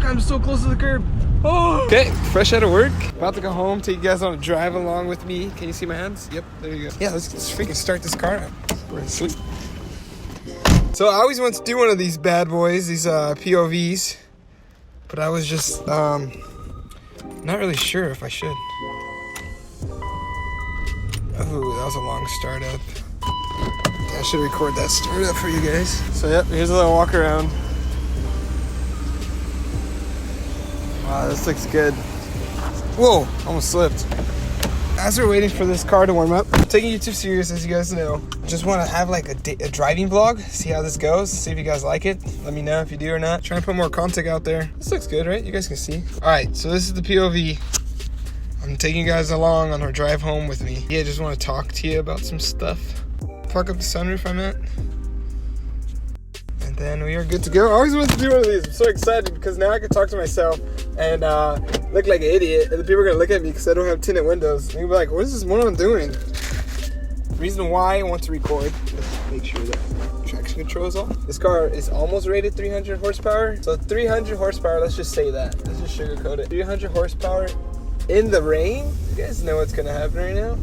I'm so close to the curb. Oh. Okay, fresh out of work. About to go home, take you guys on a drive along with me. Can you see my hands? Yep, there you go. Yeah, let's freaking start this car up. We're sweet. So I always wanted to do one of these bad boys, these POVs, but I was just not really sure if I should. Oh, that was a long startup. I should record that startup for you guys. So yep, here's a little walk around. Wow, this looks good. Whoa, almost slipped. As we're waiting for this car to warm up, I'm taking YouTube serious, as you guys know. Just want to have like a driving vlog, see how this goes, see if you guys like it. Let me know if you do or not. Trying to put more content out there. This looks good, right? You guys can see. All right, so this is the POV. I'm taking you guys along on our drive home with me. Yeah, just want to talk to you about some stuff. Fuck up the sunroof, I meant. And then we are good to go. I always wanted to do one of these. I'm so excited because now I can talk to myself and look like an idiot. And the people are gonna look at me because I don't have tinted windows. And you'll be like, what is this moron doing? Reason why I want to record, let's make sure that traction control is off. This car is almost rated 300 horsepower. So 300 horsepower, let's just say that. Let's just sugarcoat it. 300 horsepower in the rain. You guys know what's gonna happen right now.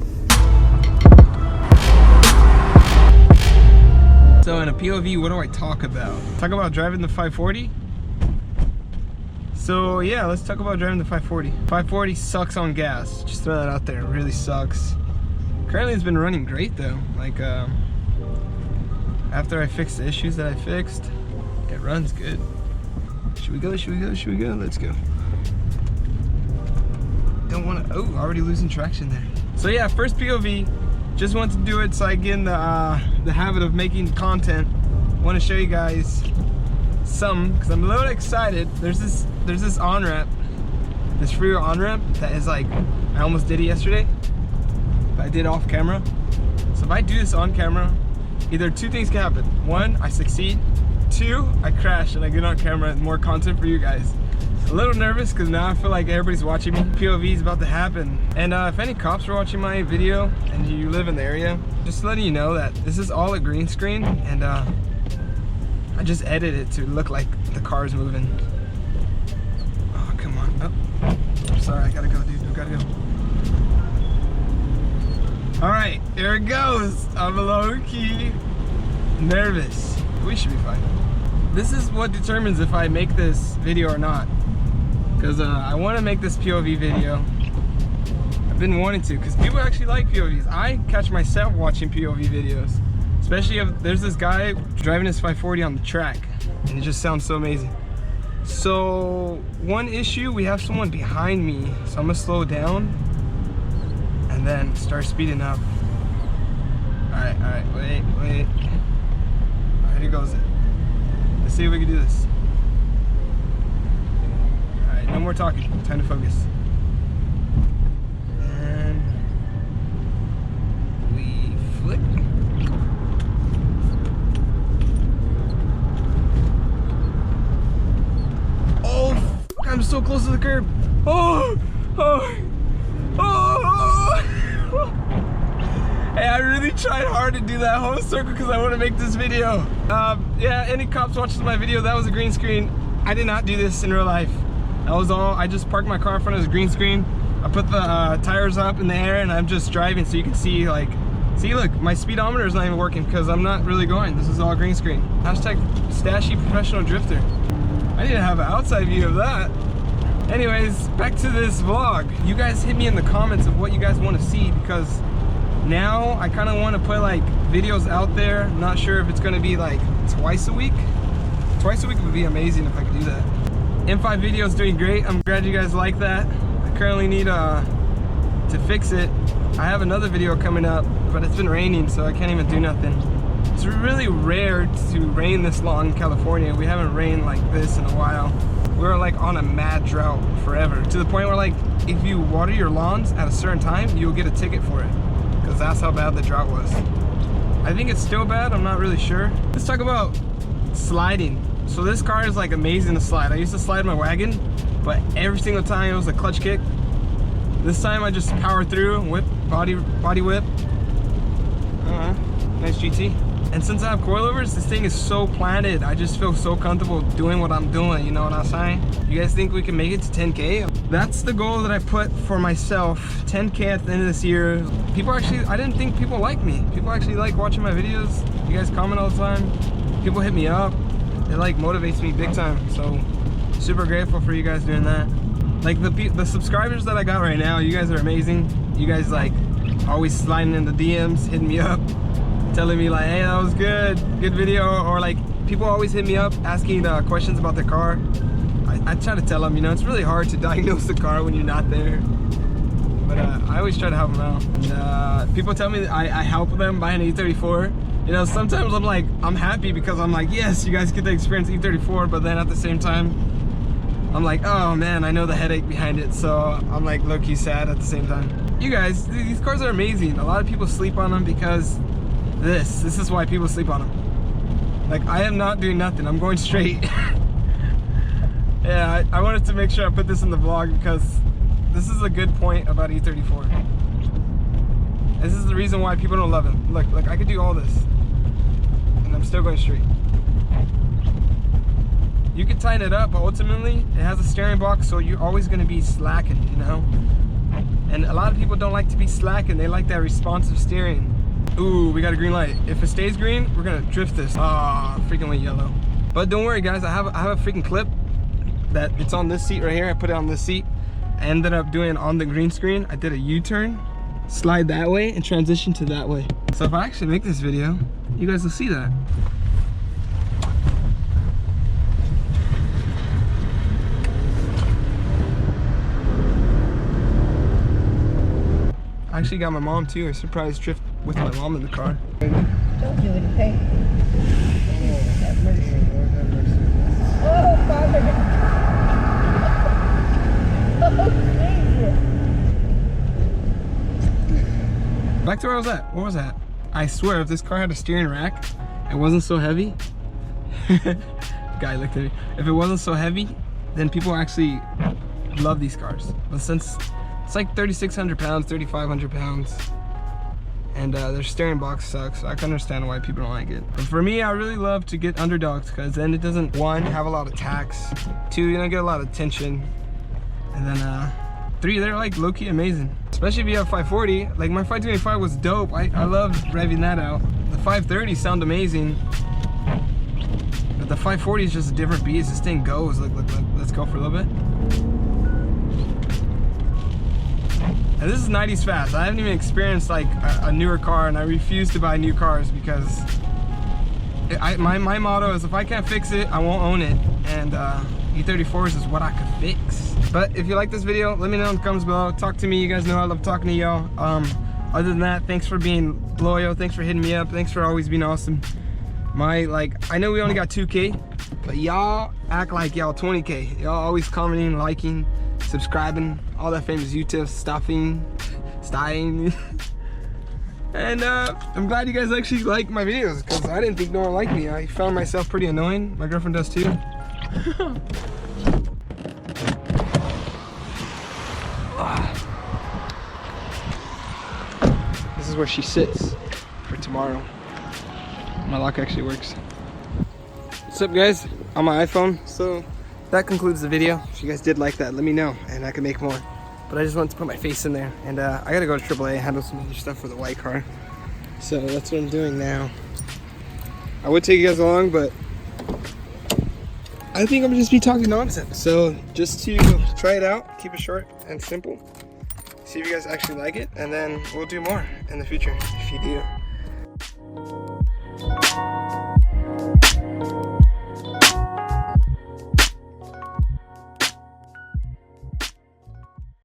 So in a POV, what do I talk about? Talk about driving the 540? So yeah, let's talk about driving the 540. 540 sucks on gas. Just throw that out there, it really sucks. Currently it's been running great though. Like after I fixed the issues that I fixed, it runs good. Should we go, should we go, should we go? Let's go. Don't wanna, oh, already losing traction there. So yeah, first POV. Just want to do it so I get in the habit of making content. Want to show you guys some, because I'm a little excited. There's this on-ramp, this freeway on-ramp that is like, I almost did it yesterday, but I did it off camera. So if I do this on camera, either two things can happen. One, I succeed. Two, I crash and I get on camera and more content for you guys. A little nervous because now I feel like everybody's watching me. POV is about to happen. And if any cops are watching my video and you live in the area, just letting you know that this is all a green screen and I just edited it to look like the car's moving. Oh, come on. Oh, I'm sorry, I gotta go, dude. I gotta go. All right, here it goes. I'm low-key nervous. We should be fine. This is what determines if I make this video or not. Because I want to make this POV video. I've been wanting to because people actually like POVs. I catch myself watching POV videos. Especially if there's this guy driving his 540 on the track. And it just sounds so amazing. So one issue, we have someone behind me. So I'm going to slow down. And then start speeding up. Alright, wait. Alright, here goes it. Let's see if we can do this. Alright, no more talking. Time to focus. And we flick. Oh, I'm so close to the curb. Oh. Hey, I really tried hard to do that whole circle because I want to make this video. Yeah, any cops watching my video, that was a green screen. I did not do this in real life. That was all. I just parked my car in front of this green screen. I put the tires up in the air and I'm just driving so you can see, like, see, look, my speedometer is not even working because I'm not really going. This is all green screen. Hashtag Stashy Professional Drifter. I need to have an outside view of that. Anyways, back to this vlog. You guys hit me in the comments of what you guys want to see because now I kind of want to put like videos out there. I'm not sure if it's going to be like twice a week. Twice a week would be amazing if I could do that. M5 video is doing great. I'm glad you guys like that. I currently need to fix it. I have another video coming up, but it's been raining so I can't even do nothing. It's really rare to rain this long in California. We haven't rained like this in a while. We're like on a mad drought forever, to the point where like if you water your lawns at a certain time, you'll get a ticket for it, because that's how bad the drought was. I think it's still bad, I'm not really sure. Let's talk about sliding. So this car is like amazing to slide. I used to slide my wagon, but every single time it was a clutch kick. This time I just power through, whip, body whip. Nice GT. And since I have coilovers, this thing is so planted. I just feel so comfortable doing what I'm doing, you know what I'm saying? You guys think we can make it to 10K? That's the goal that I put for myself, 10K at the end of this year. People actually, I didn't think people like me. People actually like watching my videos. You guys comment all the time. People hit me up. It like motivates me big time. So super grateful for you guys doing that. Like the subscribers that I got right now, you guys are amazing. You guys like always sliding in the DMs, hitting me up, telling me like, hey, that was good video. Or like people always hit me up asking questions about their car. I try to tell them, you know, it's really hard to diagnose the car when you're not there. But I always try to help them out. And people tell me that I help them buy an E34. You know, sometimes I'm like, I'm happy because I'm like, yes, you guys get to experience E34, but then at the same time, I'm like, oh man, I know the headache behind it. So I'm like low-key sad at the same time. You guys, these cars are amazing. A lot of people sleep on them because this is why people sleep on them. Like, I am not doing nothing, I'm going straight. Yeah, I wanted to make sure I put this in the vlog because this is a good point about E34. This is the reason why people don't love him. Look, I could do all this and I'm still going straight. You can tighten it up, but ultimately it has a steering box, so you're always going to be slacking, you know. And a lot of people don't like to be slacking. They like that responsive steering. Ooh, we got a green light. If it stays green, we're gonna drift this. Ah, freaking went yellow. But don't worry, guys. I have a freaking clip that it's on this seat right here. I put it on this seat. I ended up doing on the green screen. I did a U-turn, slide that way, and transition to that way. So if I actually make this video, you guys will see that. I actually got my mom too, a surprise drift with my mom in the car. Don't do it, hey. Have mercy. Oh, Father. Oh, Jesus. Back to where I was at. What was that? I swear, if this car had a steering rack, it wasn't so heavy. Guy looked at me. If it wasn't so heavy, then people actually love these cars. But since it's like 3,600 pounds, 3,500 pounds, and their steering box sucks, so I can understand why people don't like it. But for me, I really love to get underdogs because then it doesn't, one, have a lot of tax, two, you don't get a lot of tension, and then three, they're like low-key amazing. Especially if you have 540, like my 525 was dope. I loved revving that out. The 530 sound amazing, but the 540 is just a different beast. This thing goes, look, let's go for a little bit. And this is 90s fast. I haven't even experienced like a newer car, and I refuse to buy new cars because my motto is if I can't fix it, I won't own it. And E34s is what I could fix. But if you like this video, let me know in the comments below. Talk to me. You guys know I love talking to y'all. Other than that, thanks for being loyal. Thanks for hitting me up. Thanks for always being awesome. I know we only got 2K, but y'all act like y'all 20K. Y'all always commenting, liking, subscribing, all that famous YouTube stuffing, styling. And I'm glad you guys actually like my videos because I didn't think no one liked me. I found myself pretty annoying. My girlfriend does too. This is where she sits for tomorrow. My lock actually works. What's up, guys? On my iPhone. So that concludes the video. If you guys did like that, let me know and I can make more. But I just wanted to put my face in there, and I gotta go to AAA, handle some other stuff for the white car. So that's what I'm doing now. I would take you guys along, but I think I'm gonna just be talking nonsense. So just to try it out, keep it short and simple. See if you guys actually like it, and then we'll do more in the future if you do.